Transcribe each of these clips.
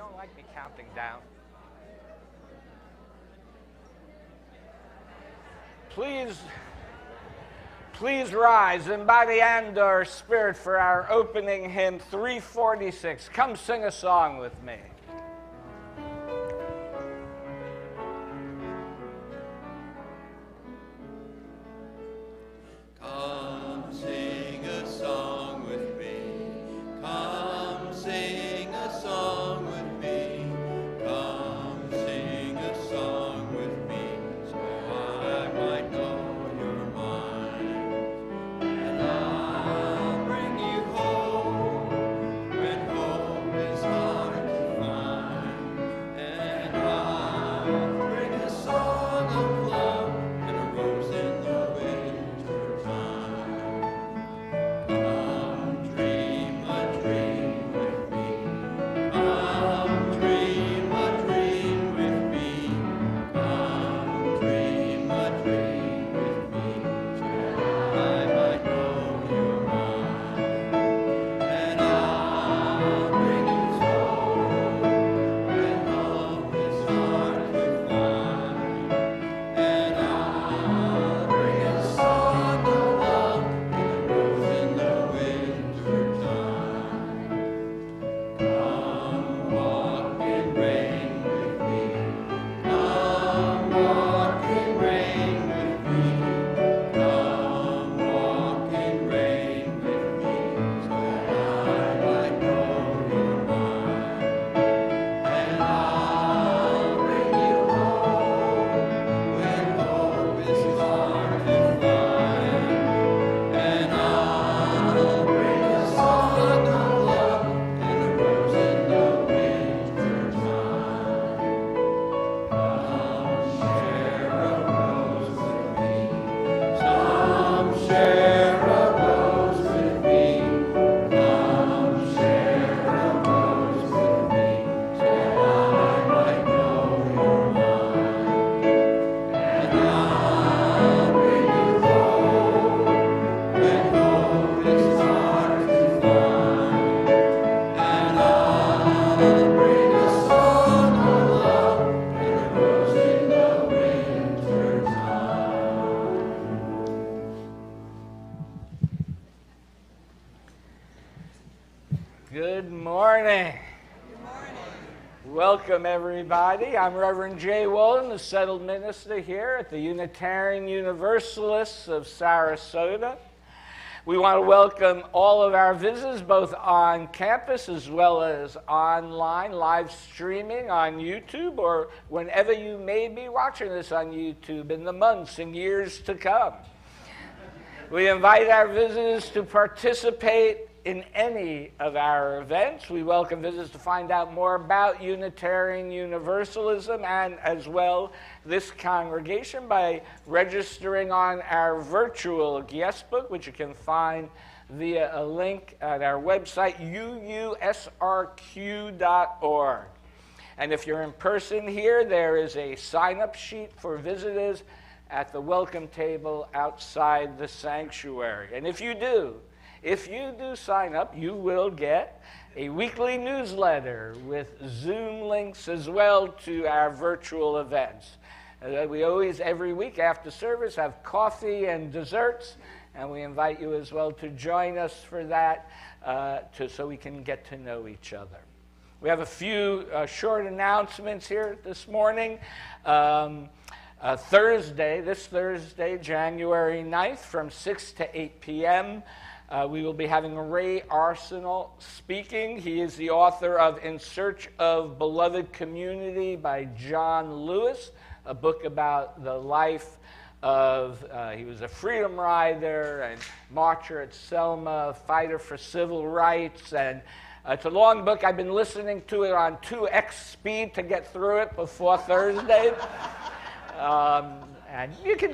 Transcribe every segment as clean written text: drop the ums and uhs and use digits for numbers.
don't like me counting down. Please rise, and by the end our spirit for our opening hymn 346. Come sing a song with me. Good morning. Good morning. Welcome, everybody. I'm Reverend J. Wolin, the settled minister here at the Unitarian Universalists of Sarasota. We want to welcome all of our visitors, both on campus as well as online, live streaming on YouTube, or whenever you may be watching this on YouTube in the months and years to come. We invite our visitors to participate in any of our events. We welcome visitors to find out more about Unitarian Universalism and as well this congregation by registering on our virtual guest book, which you can find via a link at our website, uusrq.org. And if you're in person here, there is a sign-up sheet for visitors at the welcome table outside the sanctuary. And if you do sign up, you will get a weekly newsletter with Zoom links as well to our virtual events. We always, every week after service, have coffee and desserts, and we invite you as well to join us for that so we can get to know each other. We have a few short announcements here this morning. This Thursday, January 9th, from 6 to 8 p.m., we will be having Ray Arsenal speaking. He is the author of In Search of Beloved Community by John Lewis, a book about the life of, he was a freedom rider and marcher at Selma, fighter for civil rights, and it's a long book. I've been listening to it on 2x speed to get through it before Thursday. And you can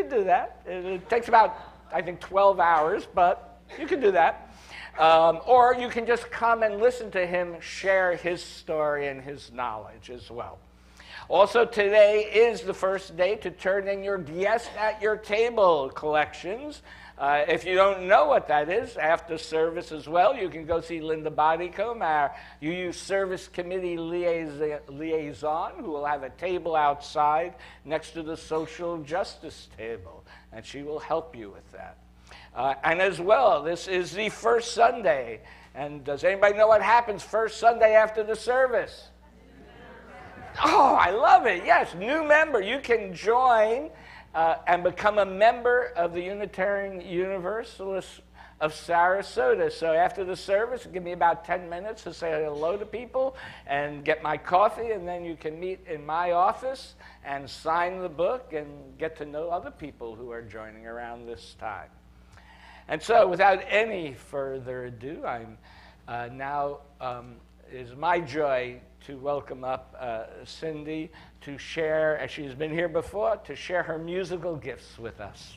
do that. It takes about, I think, 12 hours, but you can do that. Or you can just come and listen to him share his story and his knowledge as well. Also, today is the first day to turn in your guest at your table collections. If you don't know what that is, after service as well, you can go see Linda Bodycomb, our UU Service Committee liaison, who will have a table outside next to the social justice table, and she will help you with that. And as well, this is the first Sunday. And does anybody know what happens first Sunday after the service? Oh, I love it. Yes, new member. You can join and become a member of the Unitarian Universalists of Sarasota. So after the service, give me about 10 minutes to say hello to people and get my coffee, and then you can meet in my office and sign the book and get to know other people who are joining around this time. And so, without any further ado, is my joy to welcome up Cindy to share, as she's been here before, to share her musical gifts with us.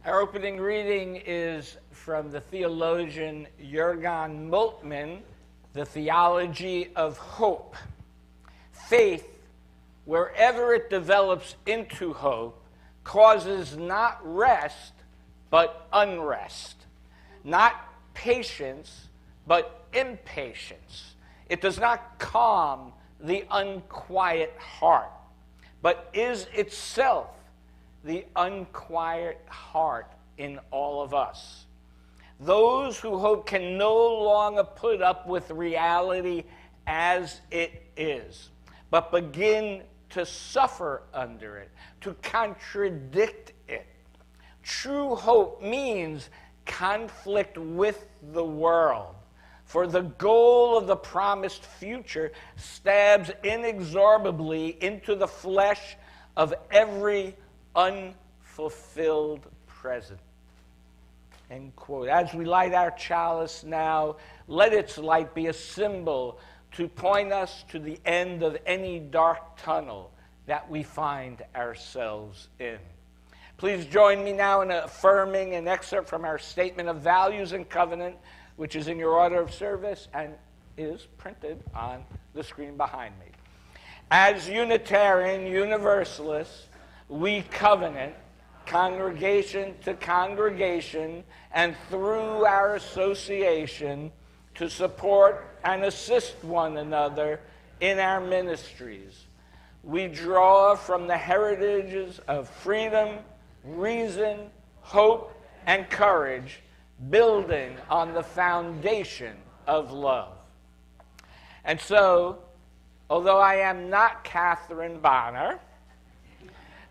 Our opening reading is from the theologian Jürgen Moltmann, The Theology of Hope. Faith, wherever it develops into hope, causes not rest, but unrest. Not patience, but impatience. It does not calm the unquiet heart, but is itself the unquiet heart in all of us. Those who hope can no longer put up with reality as it is, but begin to suffer under it, to contradict it. True hope means conflict with the world, for the goal of the promised future stabs inexorably into the flesh of every unfulfilled present. End quote. As we light our chalice now, let its light be a symbol to point us to the end of any dark tunnel that we find ourselves in. Please join me now in affirming an excerpt from our Statement of Values and Covenant, which is in your order of service and is printed on the screen behind me. As Unitarian Universalists, we covenant, congregation to congregation, and through our association, to support and assist one another in our ministries. We draw from the heritages of freedom, reason, hope, and courage, building on the foundation of love. And so, although I am not Catherine Bonner,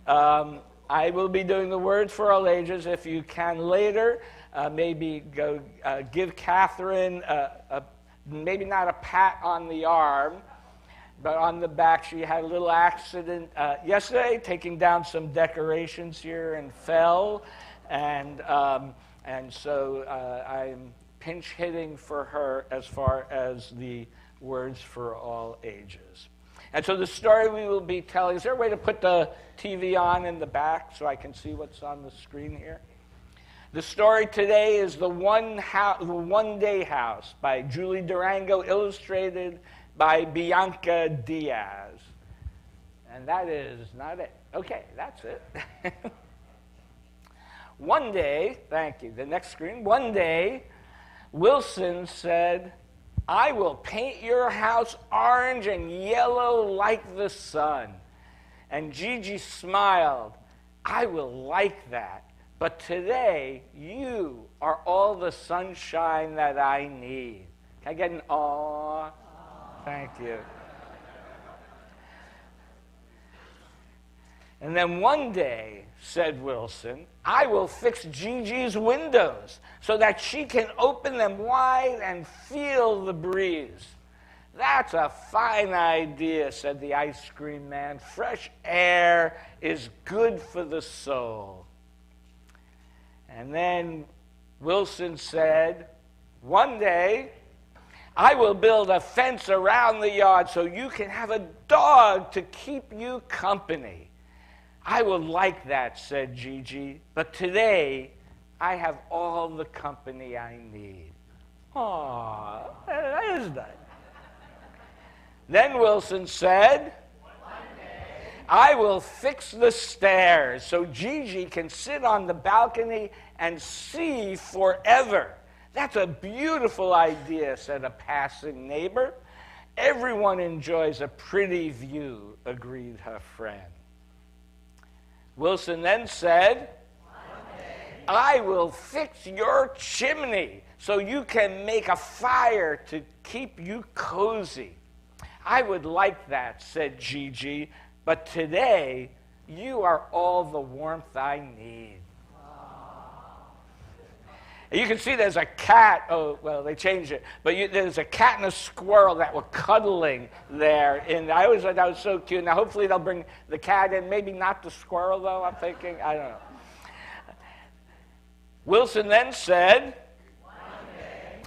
I will be doing the words for all ages. If you can later, maybe go give Catherine maybe not a pat on the arm, but on the back. She had a little accident yesterday, taking down some decorations here and fell, and so I'm pinch hitting for her as far as the words for all ages. And so the story we will be telling, is there a way to put the TV on in the back so I can see what's on the screen here? The story today is The One Day House by Julie Durango, illustrated by Bianca Diaz. And that is not it. Okay, that's it. One day, thank you, the next screen. One day, Wilson said, "I will paint your house orange and yellow like the sun." And Gigi smiled. "I will like that. But today, you are all the sunshine that I need." Can I get an aw? Thank you. And then one day, said Wilson, "I will fix Gigi's windows so that she can open them wide and feel the breeze." "That's a fine idea," said the ice cream man. "Fresh air is good for the soul." And then Wilson said, "One day, I will build a fence around the yard so you can have a dog to keep you company." "I will like that," said Gigi, "but today I have all the company I need." Aw, that is nice. Then Wilson said, "I will fix the stairs so Gigi can sit on the balcony and see forever." "That's a beautiful idea," said a passing neighbor. "Everyone enjoys a pretty view," agreed her friend. Wilson then said, "I will fix your chimney so you can make a fire to keep you cozy." "I would like that," said Gigi, "but today you are all the warmth I need." You can see there's a cat. Oh, well, they changed it. But there's a cat and a squirrel that were cuddling there. And I always thought that was so cute. Now, hopefully they'll bring the cat in. Maybe not the squirrel, though, I'm thinking. I don't know. Wilson then said,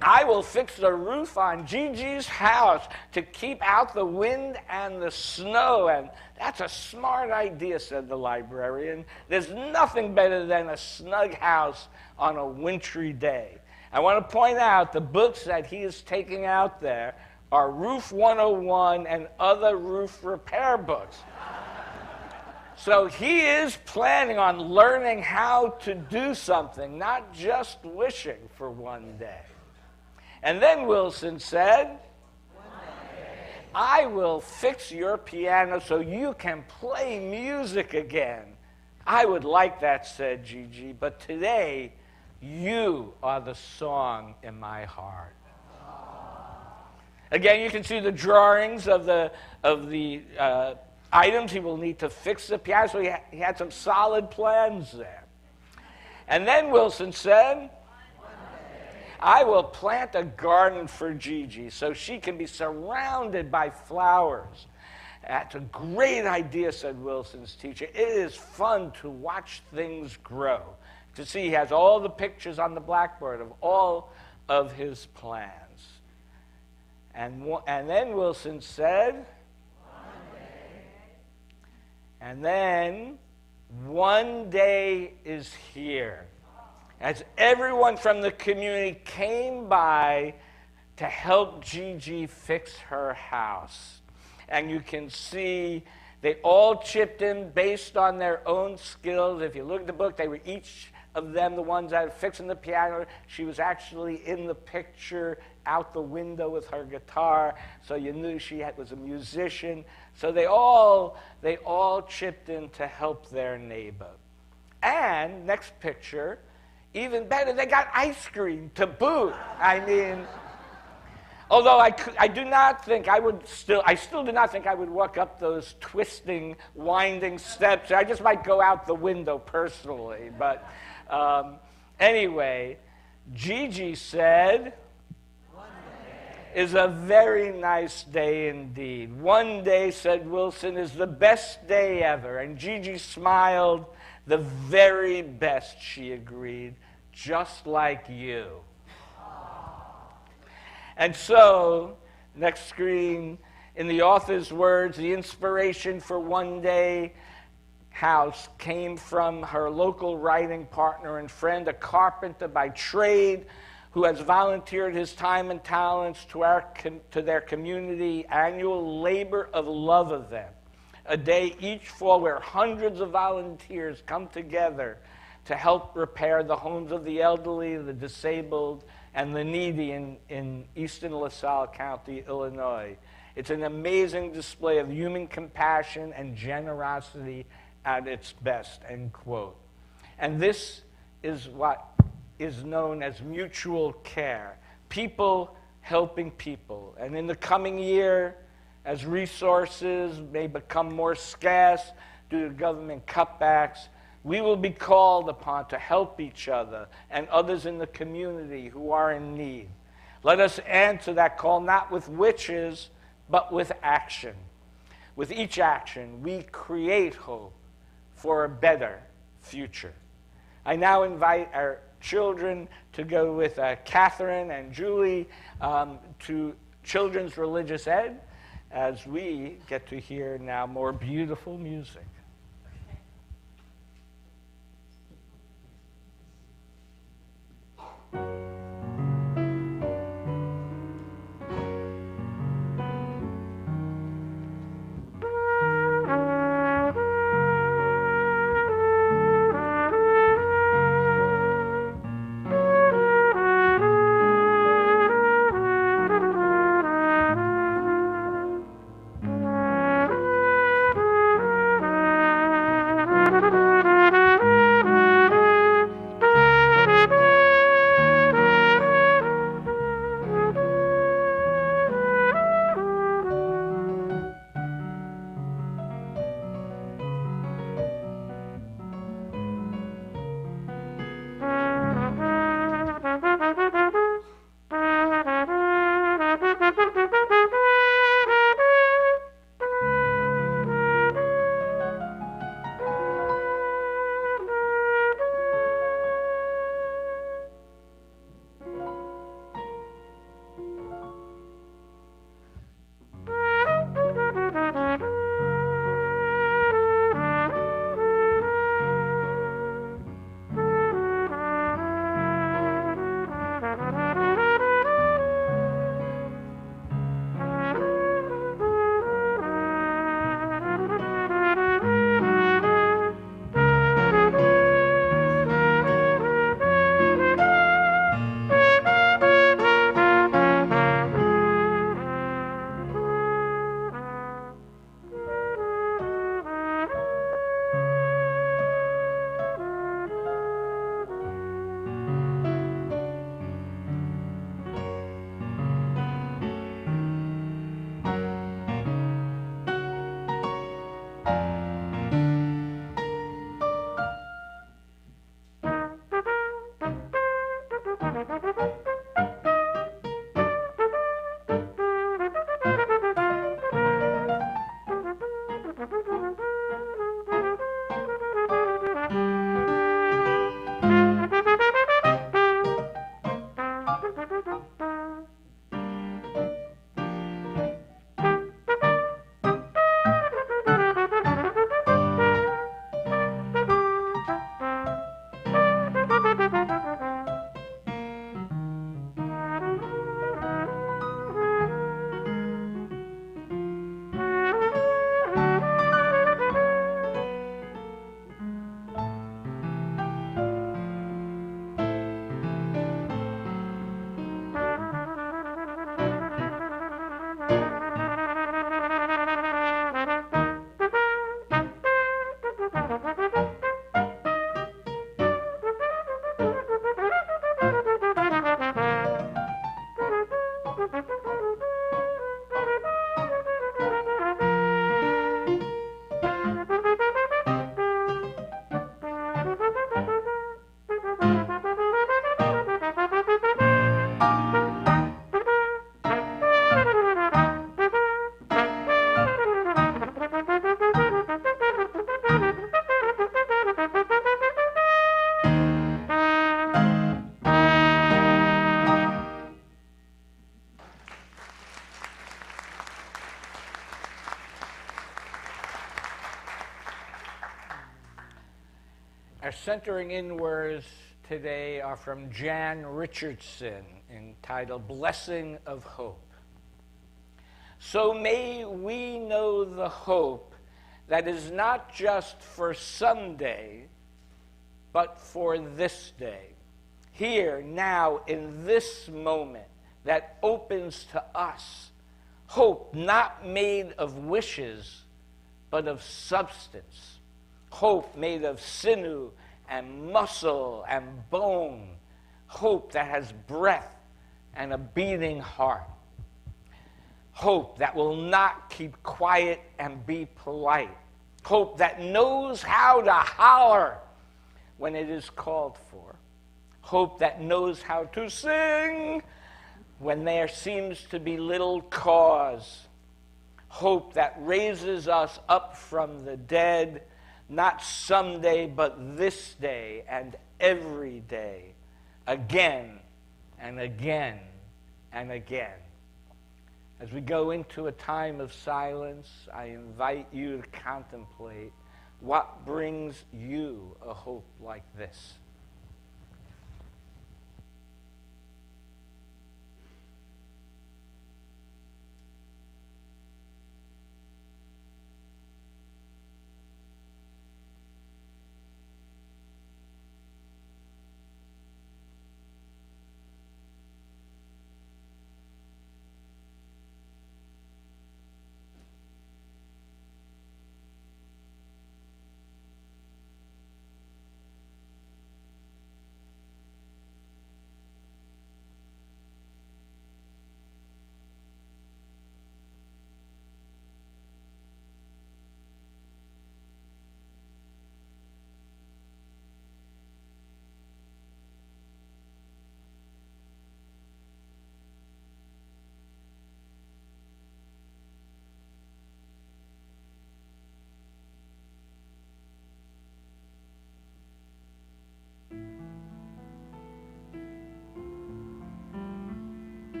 "I will fix the roof on Gigi's house to keep out the wind and the snow." And "That's a smart idea," said the librarian. "There's nothing better than a snug house on a wintry day." I want to point out the books that he is taking out there are Roof 101 and other roof repair books. So he is planning on learning how to do something, not just wishing for one day. And then Wilson said, "I will fix your piano so you can play music again." "I would like that," said Gigi, "but today you are the song in my heart." Again, you can see the drawings of the items. He will need to fix the piano. So he had some solid plans there. And then Wilson said, I will plant a garden for Gigi so she can be surrounded by flowers. That's a great idea, said Wilson's teacher. It is fun to watch things grow. To see he has all the pictures on the blackboard of all of his plans. And then Wilson said, and then one day is here. As everyone from the community came by to help Gigi fix her house. And you can see they all chipped in based on their own skills. If you look at the book, they were each of them the ones that were fixing the piano. She was actually in the picture out the window with her guitar, so you knew she was a musician. So they all chipped in to help their neighbor. And next picture, even better, they got ice cream to boot. I mean, although I do not think I still do not think I would walk up those twisting, winding steps. I just might go out the window personally. But anyway, Gigi said, is a very nice day indeed. One day, said Wilson, is the best day ever. And Gigi smiled. The very best, she agreed, just like you. And so, next screen, in the author's words, the inspiration for One Day House came from her local writing partner and friend, a carpenter by trade, who has volunteered his time and talents to their community annual Labor of Love event, a day each fall where hundreds of volunteers come together to help repair the homes of the elderly, the disabled, and the needy in eastern LaSalle County, Illinois. It's an amazing display of human compassion and generosity at its best, end quote. And this is what is known as mutual care, people helping people. And in the coming year, as resources may become more scarce due to government cutbacks, we will be called upon to help each other and others in the community who are in need. Let us answer that call not with wishes, but with action. With each action, we create hope for a better future. I now invite our children to go with Catherine and Julie to Children's Religious Ed as we get to hear now more beautiful music. Our centering in words today are from Jan Richardson, entitled Blessing of Hope. So may we know the hope that is not just for someday, but for this day, here, now, in this moment, that opens to us. Hope not made of wishes, but of substance. Hope made of sinew and muscle and bone. Hope that has breath and a beating heart. Hope that will not keep quiet and be polite. Hope that knows how to holler when it is called for. Hope that knows how to sing when there seems to be little cause. Hope that raises us up from the dead, not someday, but this day and every day, again and again and again. As we go into a time of silence, I invite you to contemplate what brings you a hope like this.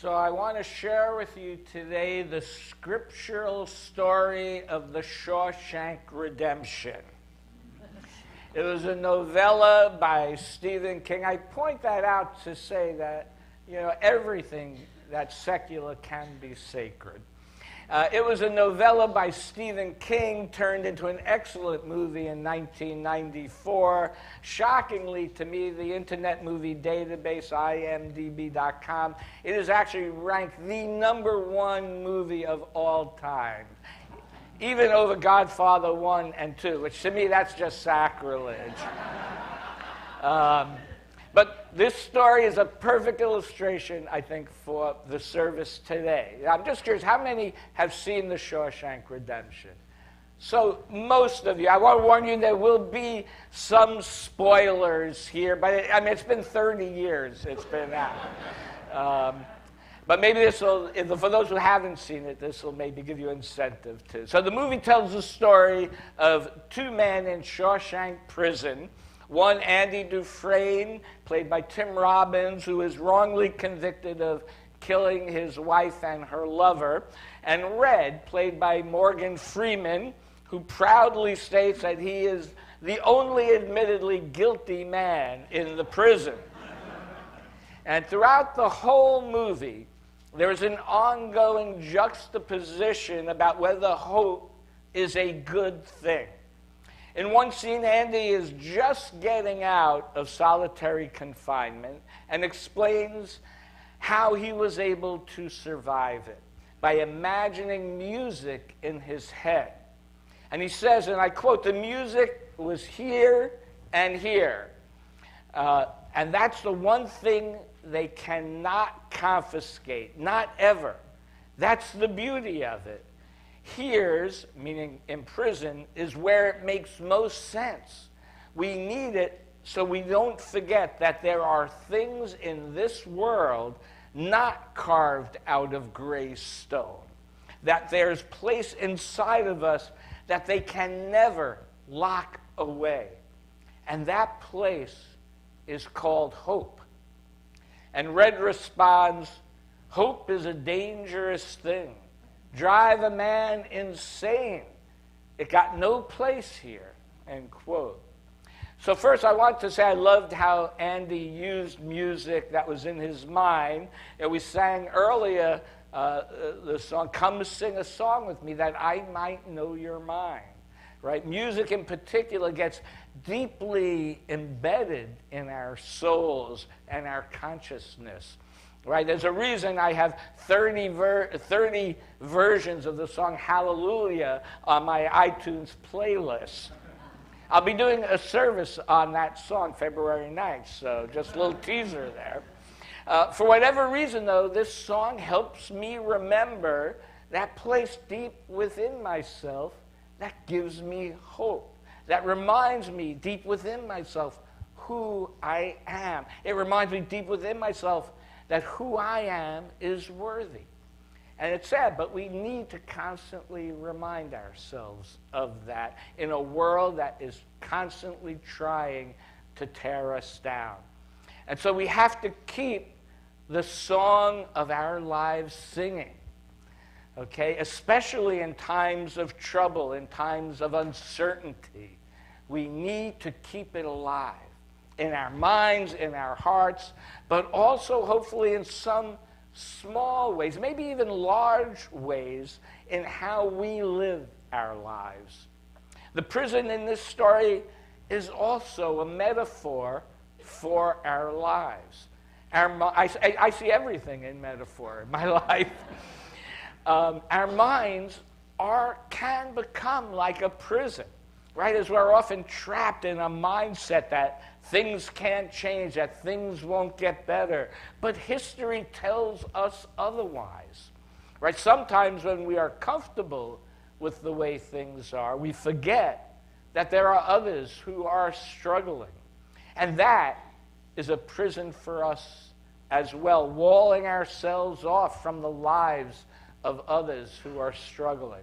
So I want to share with you today the scriptural story of the Shawshank Redemption. It was a novella by Stephen King. I point that out to say that, everything that's secular can be sacred. It was a novella by Stephen King turned into an excellent movie in 1994. Shockingly to me, the Internet Movie Database, imdb.com, it is actually ranked the #1 movie of all time, even over Godfather 1 and 2, which to me, that's just sacrilege. But this story is a perfect illustration, I think, for the service today. I'm just curious, how many have seen The Shawshank Redemption? So most of you. I want to warn you there will be some spoilers here, but it's been 30 years it's been out. But maybe this will, for those who haven't seen it, this will maybe give you incentive too. So the movie tells the story of two men in Shawshank Prison. One, Andy Dufresne, played by Tim Robbins, who is wrongly convicted of killing his wife and her lover. And Red, played by Morgan Freeman, who proudly states that he is the only admittedly guilty man in the prison. And throughout the whole movie, there is an ongoing juxtaposition about whether hope is a good thing. In one scene, Andy is just getting out of solitary confinement and explains how he was able to survive it by imagining music in his head. And he says, and I quote, "The music was here and here." And that's the one thing they cannot confiscate, not ever. That's the beauty of it. Here's, meaning in prison, is where it makes most sense. We need it so we don't forget that there are things in this world not carved out of gray stone, that there's place inside of us that they can never lock away. And that place is called hope. And Red responds, "Hope is a dangerous thing. Drive a man insane. It got no place here," end quote. So first I want to say I loved how Andy used music that was in his mind. And we sang earlier the song, "Come Sing a Song With Me That I Might Know Your Mind." Right? Music in particular gets deeply embedded in our souls and our consciousness. Right? There's a reason I have 30 versions of the song Hallelujah on my iTunes playlist. I'll be doing a service on that song February 9th, so just a little teaser there. For whatever reason, though, this song helps me remember that place deep within myself that gives me hope, that reminds me deep within myself who I am. It reminds me deep within myself that who I am is worthy. And it's sad, but we need to constantly remind ourselves of that in a world that is constantly trying to tear us down. And so we have to keep the song of our lives singing, okay? Especially in times of trouble, in times of uncertainty. We need to keep it alive in our minds, in our hearts, but also hopefully in some small ways, maybe even large ways, in how we live our lives. The prison in this story is also a metaphor for our lives. I see everything in metaphor in my life. Our minds can become like a prison, right? As we're often trapped in a mindset that things can't change, that things won't get better. But history tells us otherwise, right? Sometimes when we are comfortable with the way things are, we forget that there are others who are struggling. And that is a prison for us as well, walling ourselves off from the lives of others who are struggling.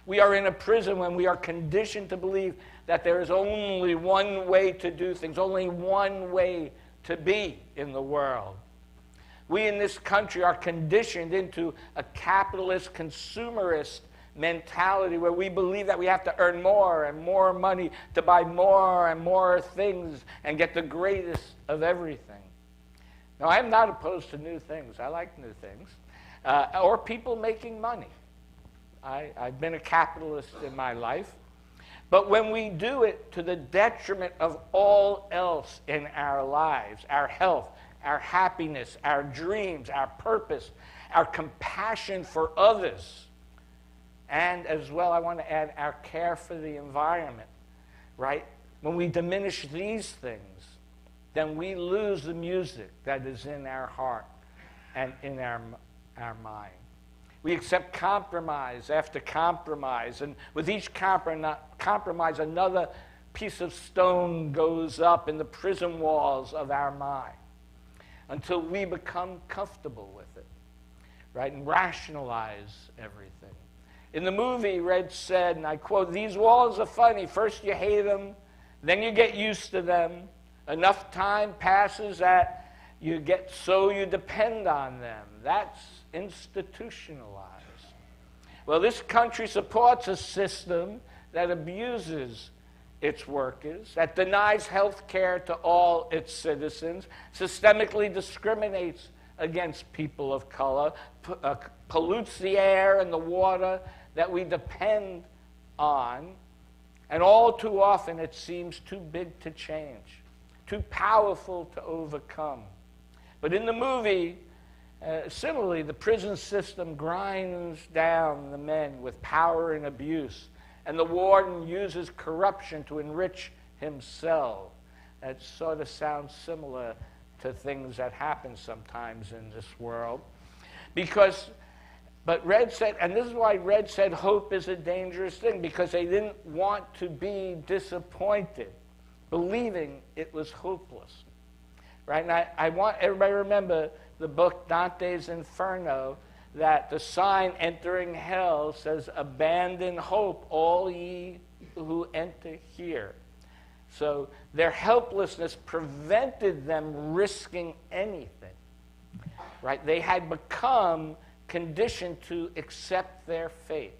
We are in a prison when we are conditioned to believe that there is only one way to do things, only one way to be in the world. We in this country are conditioned into a capitalist, consumerist mentality where we believe that we have to earn more and more money to buy more and more things and get the greatest of everything. Now, I'm not opposed to new things. I like new things. Or people making money. I've been a capitalist in my life. But when we do it to the detriment of all else in our lives, our health, our happiness, our dreams, our purpose, our compassion for others, and as well, I want to add our care for the environment, right? When we diminish these things, then we lose the music that is in our heart and in our mind. We accept compromise after compromise, and with each compromise, another piece of stone goes up in the prison walls of our mind until we become comfortable with it, right, and rationalize everything. In the movie, Red said, and I quote, "These walls are funny. First you hate them, then you get used to them. Enough time passes that you depend on them. That's institutionalized." Well, this country supports a system that abuses its workers, that denies health care to all its citizens, systemically discriminates against people of color, pollutes the air and the water that we depend on, and all too often it seems too big to change, too powerful to overcome. But in the movie, similarly, the prison system grinds down the men with power and abuse, and the warden uses corruption to enrich himself. That sort of sounds similar to things that happen sometimes in this world. But Red said, and this is why Red said hope is a dangerous thing, because they didn't want to be disappointed, believing it was hopeless. Right? And I want everybody to remember the book Dante's Inferno, that the sign entering hell says, "Abandon hope, all ye who enter here." So their helplessness prevented them risking anything. Right? They had become conditioned to accept their fate.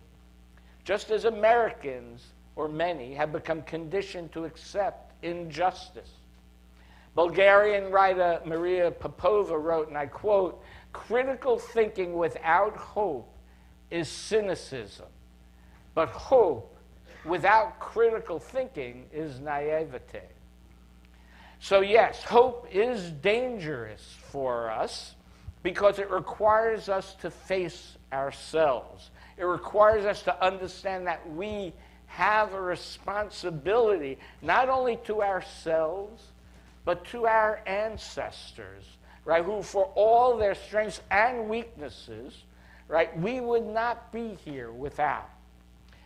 Just as Americans, or many, have become conditioned to accept injustice. Bulgarian writer Maria Popova wrote, and I quote, "Critical thinking without hope is cynicism, but hope without critical thinking is naivete." So yes, hope is dangerous for us because it requires us to face ourselves. It requires us to understand that we have a responsibility not only to ourselves, but to our ancestors, right, who for all their strengths and weaknesses, right, we would not be here without.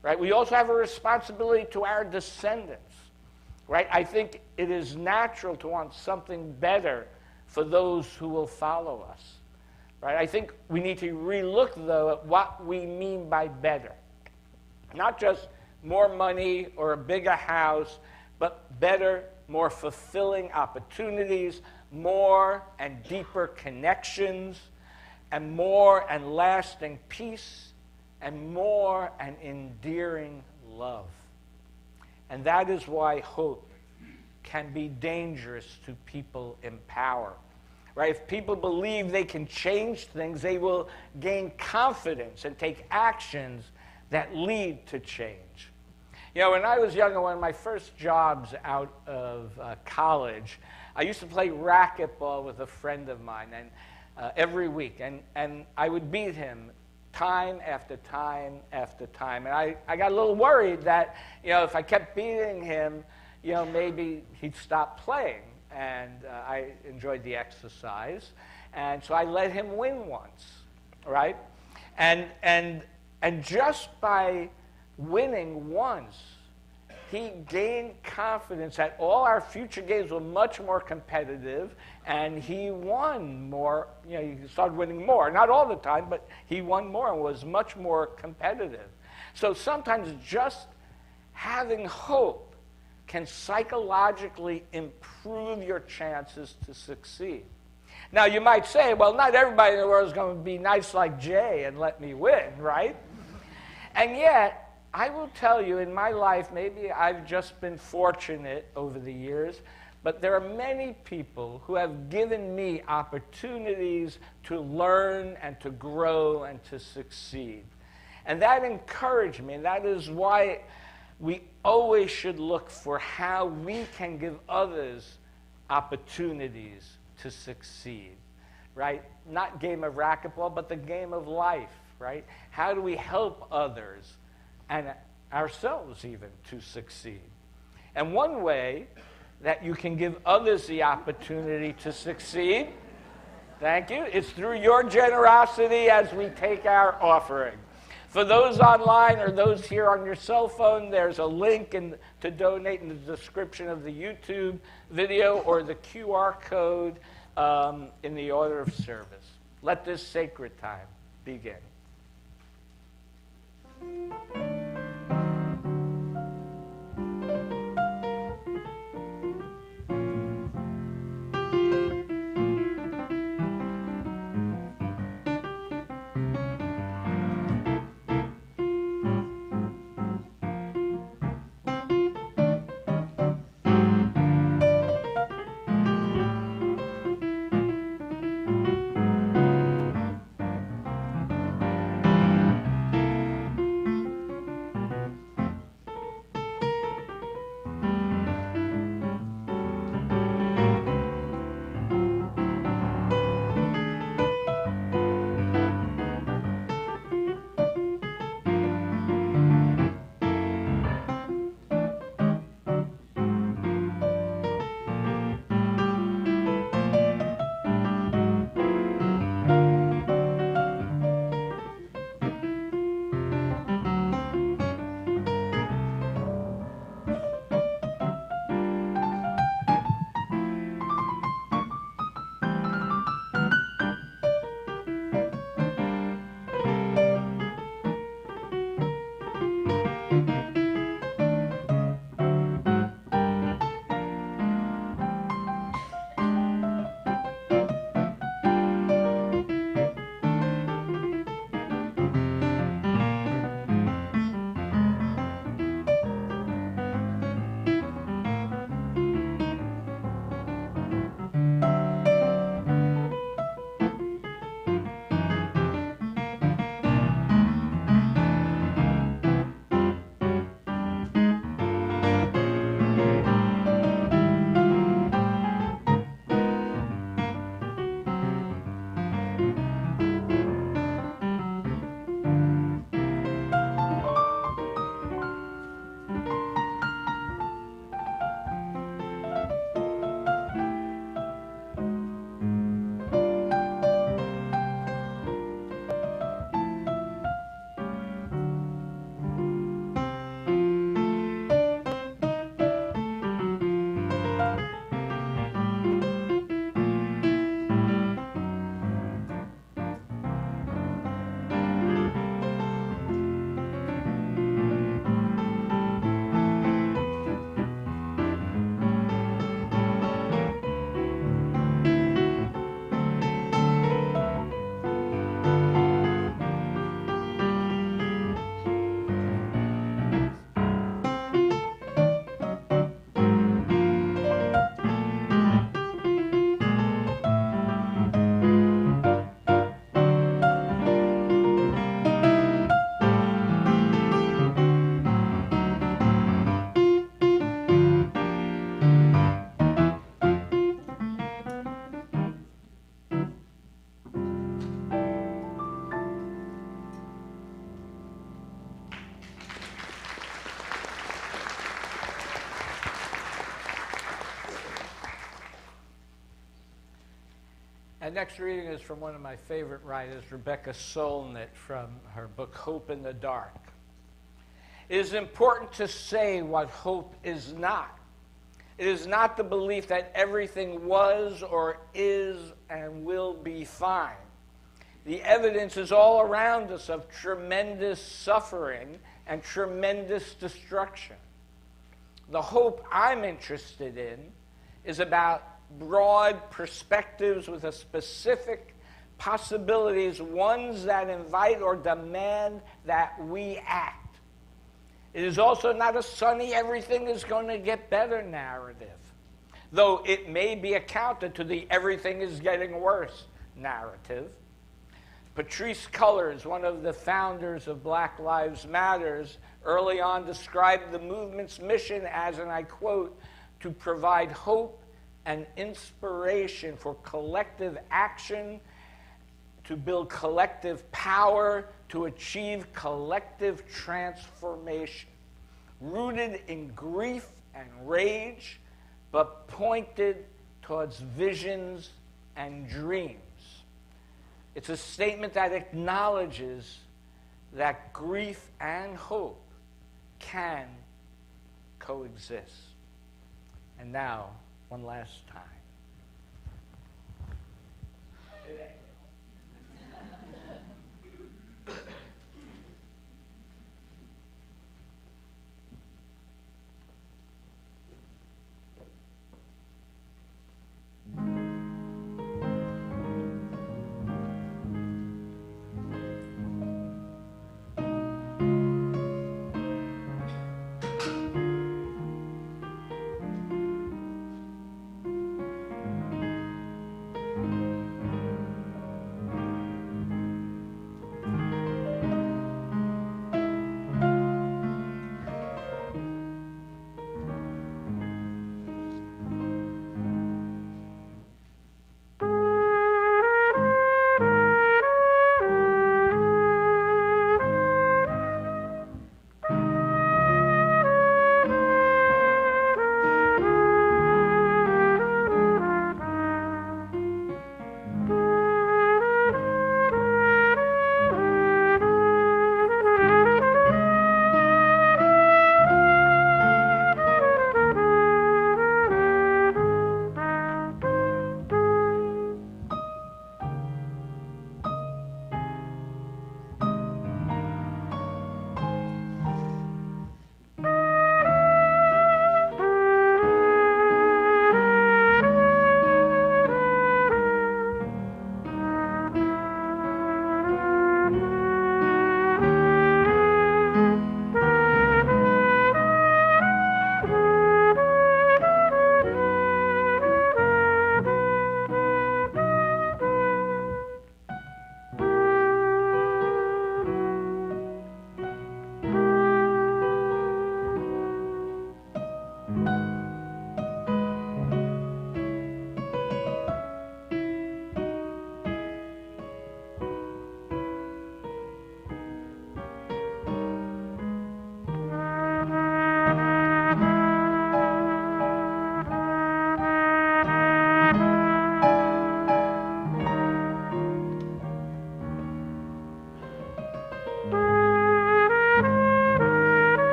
Right? We also have a responsibility to our descendants. Right? I think it is natural to want something better for those who will follow us. Right? I think we need to relook, though, at what we mean by better. Not just more money or a bigger house, but better, more fulfilling opportunities, more and deeper connections, and more and lasting peace, and more and endearing love. And that is why hope can be dangerous to people in power. Right? If people believe they can change things, they will gain confidence and take actions that lead to change. You know, when I was younger, one of my first jobs out of college, I used to play racquetball with a friend of mine, and every week, and I would beat him time after time after time. And I got a little worried that, you know, if I kept beating him, you know, maybe he'd stop playing. And I enjoyed the exercise, and so I let him win once, right? And just by winning once, he gained confidence that all our future games were much more competitive, and he won more. You know, he started winning more, not all the time, but he won more and was much more competitive. So sometimes just having hope can psychologically improve your chances to succeed. Now, you might say, well, not everybody in the world is going to be nice like Jay and let me win, right? And yet, I will tell you, in my life, maybe I've just been fortunate over the years, but there are many people who have given me opportunities to learn and to grow and to succeed. And that encouraged me, and that is why we always should look for how we can give others opportunities to succeed, right? Not game of racquetball, but the game of life, right? How do we help others and ourselves even to succeed? And one way that you can give others the opportunity to succeed, thank you, is through your generosity as we take our offering. For those online or those here on your cell phone, there's a link to donate in the description of the YouTube video or the QR code in the order of service. Let this sacred time begin. My next reading is from one of my favorite writers, Rebecca Solnit, from her book Hope in the Dark. It is important to say what hope is not. It is not the belief that everything was or is and will be fine. The evidence is all around us of tremendous suffering and tremendous destruction. The hope I'm interested in is about broad perspectives with a specific possibilities, ones that invite or demand that we act. It is also not a sunny, everything is going to get better narrative, though it may be a counter to the everything is getting worse narrative. Patrisse Cullors, one of the founders of Black Lives Matters, early on described the movement's mission as, and I quote, to provide hope and inspiration for collective action, to build collective power, to achieve collective transformation, rooted in grief and rage, but pointed towards visions and dreams. It's a statement that acknowledges that grief and hope can coexist. And now, one last time.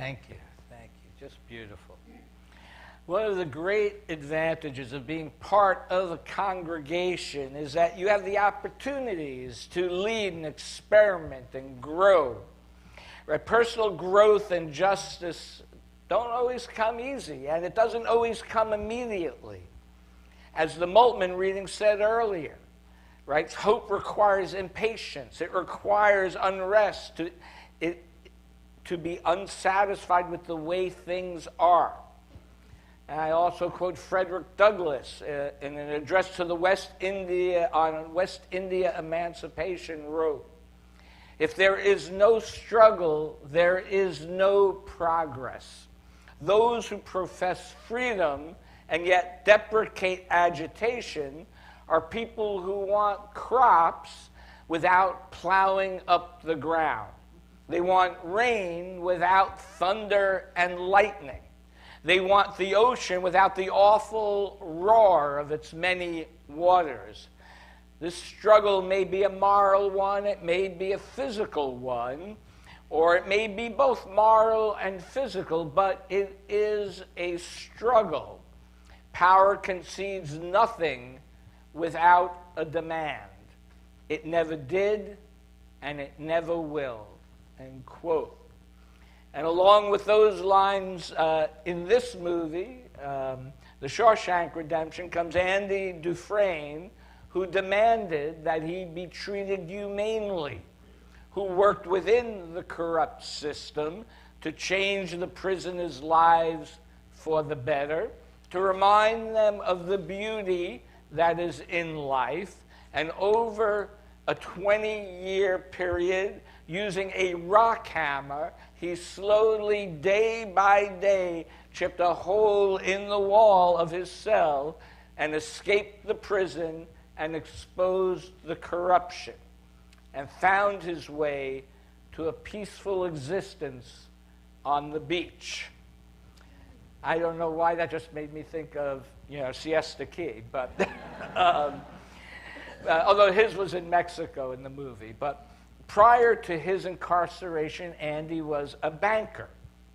Thank you. Just beautiful. One of the great advantages of being part of a congregation is that you have the opportunities to lead and experiment and grow. Right? Personal growth and justice don't always come easy, and it doesn't always come immediately. As the Moltmann reading said earlier, right? Hope requires impatience. It requires unrest to be unsatisfied with the way things are. And I also quote Frederick Douglass in an address to the West India Emancipation wrote, "If there is no struggle, there is no progress. Those who profess freedom and yet deprecate agitation are people who want crops without plowing up the ground. They want rain without thunder and lightning. They want the ocean without the awful roar of its many waters." This struggle may be a moral one, it may be a physical one, or it may be both moral and physical, but it is a struggle. Power concedes nothing without a demand. It never did, and it never will. End quote. And along with those lines, in this movie, The Shawshank Redemption, comes Andy Dufresne, who demanded that he be treated humanely, who worked within the corrupt system to change the prisoners' lives for the better, to remind them of the beauty that is in life, and over a 20-year period, using a rock hammer, he slowly, day by day, chipped a hole in the wall of his cell and escaped the prison and exposed the corruption and found his way to a peaceful existence on the beach. I don't know why that just made me think of, Siesta Key, but although his was in Mexico in the movie. But prior to his incarceration, Andy was a banker,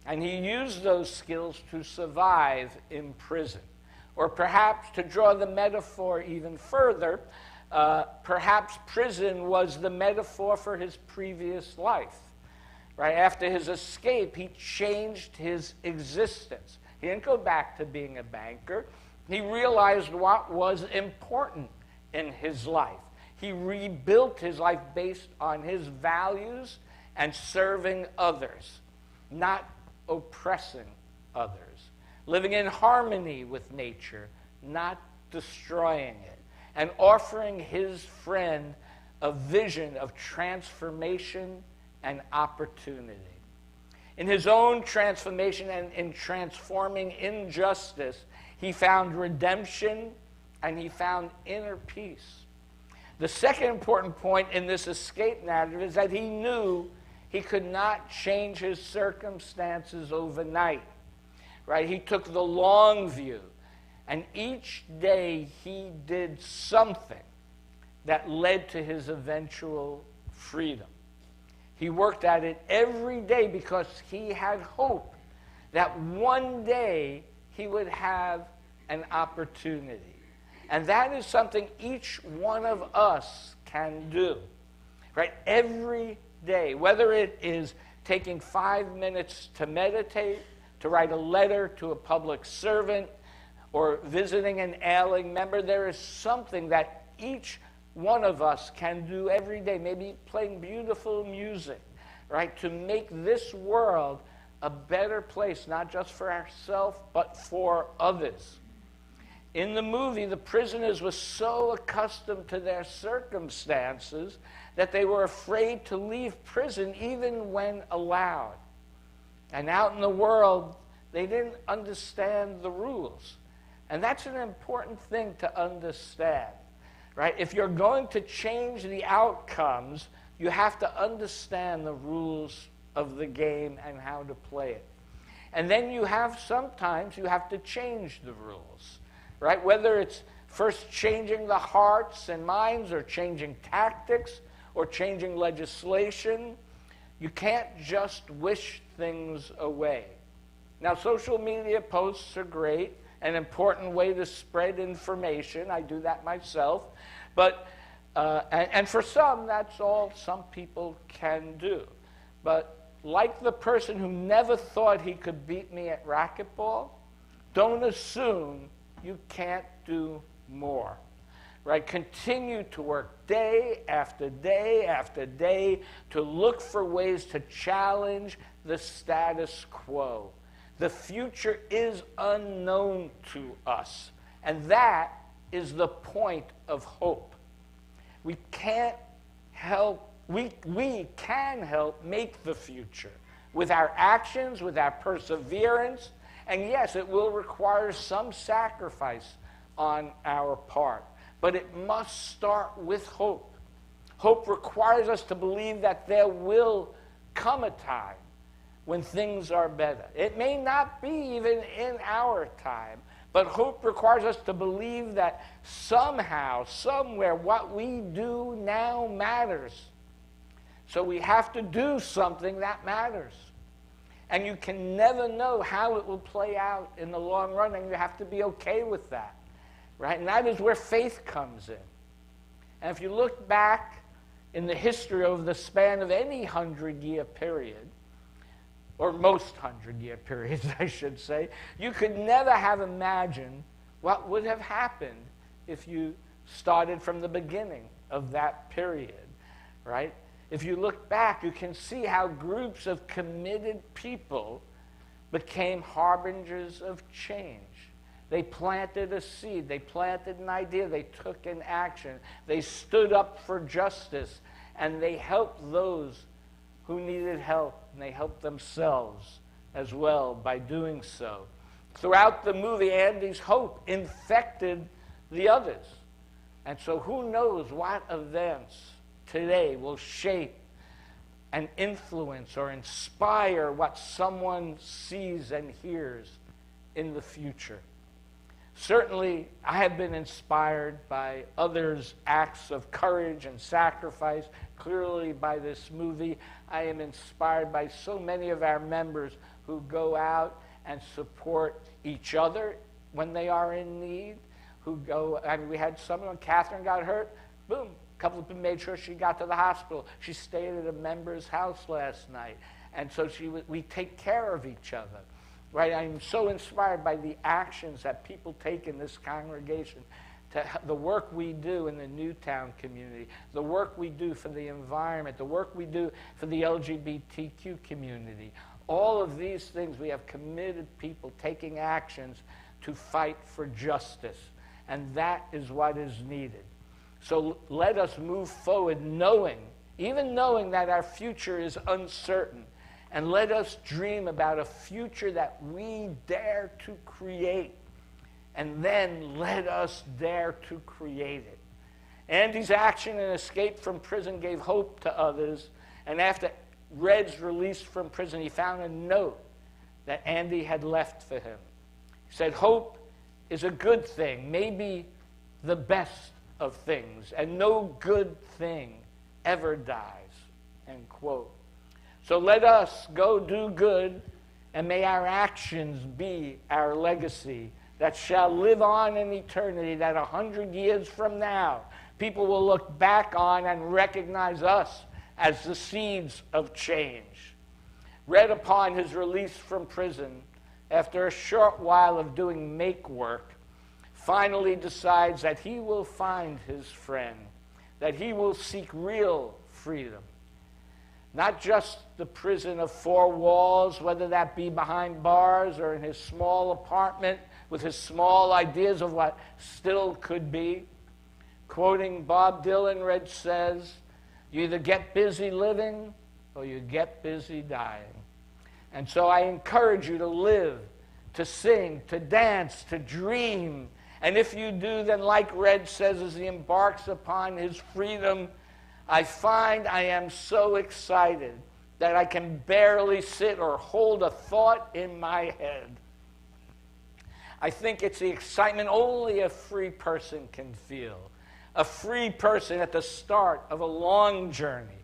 and he used those skills to survive in prison. Or perhaps, to draw the metaphor even further, perhaps prison was the metaphor for his previous life. Right? After his escape, he changed his existence. He didn't go back to being a banker. He realized what was important in his life. He rebuilt his life based on his values and serving others, not oppressing others. Living in harmony with nature, not destroying it, and offering his friend a vision of transformation and opportunity. In his own transformation and in transforming injustice, he found redemption and he found inner peace. The second important point in this escape narrative is that he knew he could not change his circumstances overnight. Right? He took the long view, and each day he did something that led to his eventual freedom. He worked at it every day because he had hope that one day he would have an opportunity. And that is something each one of us can do, right? Every day, whether it is taking 5 minutes to meditate, to write a letter to a public servant, or visiting an ailing member, there is something that each one of us can do every day, maybe playing beautiful music, right, to make this world a better place, not just for ourselves, but for others. In the movie, the prisoners were so accustomed to their circumstances that they were afraid to leave prison even when allowed. And out in the world, they didn't understand the rules. And that's an important thing to understand, right? If you're going to change the outcomes, you have to understand the rules of the game and how to play it. And then sometimes you have to change the rules, right? Whether it's first changing the hearts and minds, or changing tactics, or changing legislation, You can't just wish things away. Now, social media posts are great, an important way to spread information. I do that myself. But, and for some, that's all some people can do. But like the person who never thought he could beat me at racquetball, don't assume you can't do more. Right? Continue to work day after day after day to look for ways to challenge the status quo. The future is unknown to us, and that is the point of hope. We can't help, we can help make the future with our actions, with our perseverance, and yes, it will require some sacrifice on our part. But it must start with hope. Hope requires us to believe that there will come a time when things are better. It may not be even in our time, but hope requires us to believe that somehow, somewhere, what we do now matters. So we have to do something that matters. And you can never know how it will play out in the long run, and you have to be okay with that. Right? And that is where faith comes in. And if you look back in the history of the span of any 100-year period, or most 100-year periods, I should say, you could never have imagined what would have happened if you started from the beginning of that period, right? If you look back, you can see how groups of committed people became harbingers of change. They planted a seed. They planted an idea. They took an action. They stood up for justice, and they helped those who needed help, and they helped themselves as well by doing so. Throughout the movie, Andy's hope infected the others. And so who knows what events today will shape and influence or inspire what someone sees and hears in the future. Certainly, I have been inspired by others' acts of courage and sacrifice. Clearly, by this movie, I am inspired by so many of our members who go out and support each other when they are in need, who go, I mean, we had someone, Catherine got hurt, boom, a couple of them made sure she got to the hospital. She stayed at a member's house last night. And so we take care of each other. Right, I'm so inspired by the actions that people take in this congregation, to the work we do in the Newtown community, the work we do for the environment, the work we do for the LGBTQ community. All of these things, we have committed people taking actions to fight for justice, and that is what is needed. So let us move forward even knowing that our future is uncertain. And let us dream about a future that we dare to create. And then let us dare to create it. Andy's action and escape from prison gave hope to others. And after Red's release from prison, he found a note that Andy had left for him. He said, "Hope is a good thing, maybe the best of things, and no good thing ever dies." End quote. So let us go do good, and may our actions be our legacy that shall live on in eternity, that 100 years from now, people will look back on and recognize us as the seeds of change. Red, upon his release from prison, after a short while of doing make work, finally decides that he will find his friend, that he will seek real freedom. Not just the prison of four walls, whether that be behind bars or in his small apartment with his small ideas of what still could be. Quoting Bob Dylan, Red says, "You either get busy living or you get busy dying." And so I encourage you to live, to sing, to dance, to dream. And if you do, then like Red says as he embarks upon his freedom, I find I am so excited that I can barely sit or hold a thought in my head. I think it's the excitement only a free person can feel. A free person at the start of a long journey,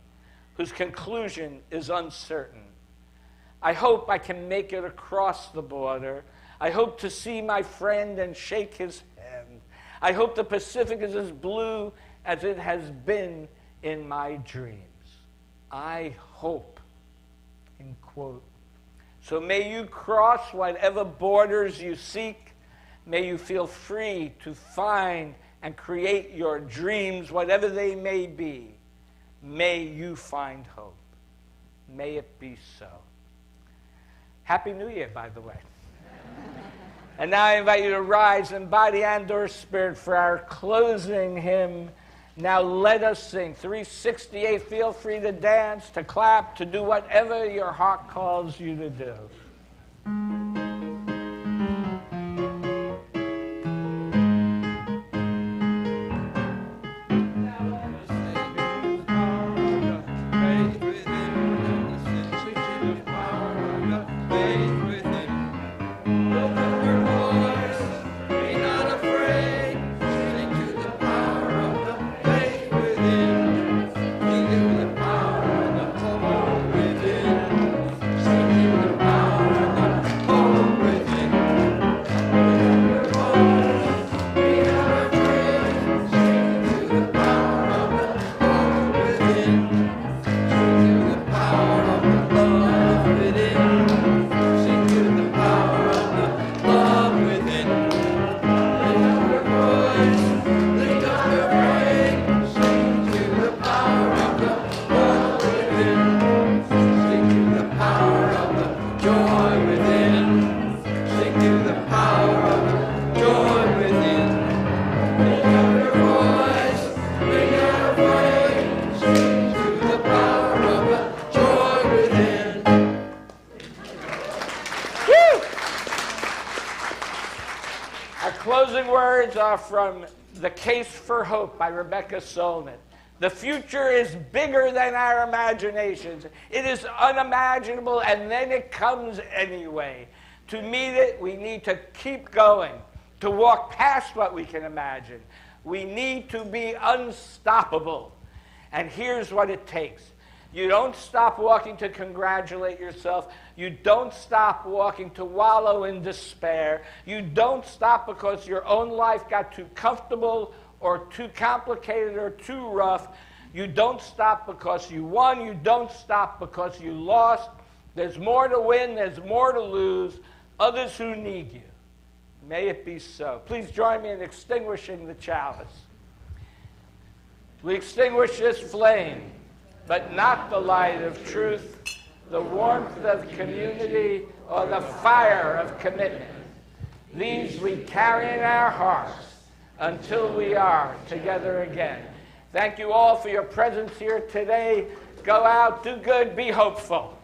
whose conclusion is uncertain. I hope I can make it across the border. I hope to see my friend and shake his hand. I hope the Pacific is as blue as it has been in my dreams. I hope, end quote. So may you cross whatever borders you seek. May you feel free to find and create your dreams, whatever they may be. May you find hope. May it be so. Happy New Year, by the way. And now I invite you to rise in body and or spirit for our closing hymn. Now let us sing. 368, feel free to dance, to clap, to do whatever your heart calls you to do. Are from The Case for Hope by Rebecca Solnit. The future is bigger than our imaginations. It is unimaginable, and then it comes anyway. To meet it, we need to keep going, to walk past what we can imagine. We need to be unstoppable. And here's what it takes. You don't stop walking to congratulate yourself. You don't stop walking to wallow in despair. You don't stop because your own life got too comfortable or too complicated or too rough. You don't stop because you won. You don't stop because you lost. There's more to win. There's more to lose. Others who need you. May it be so. Please join me in extinguishing the chalice. We extinguish this flame, but not the light of truth, the warmth of community, or the fire of commitment. These we carry in our hearts until we are together again. Thank you all for your presence here today. Go out, do good, be hopeful.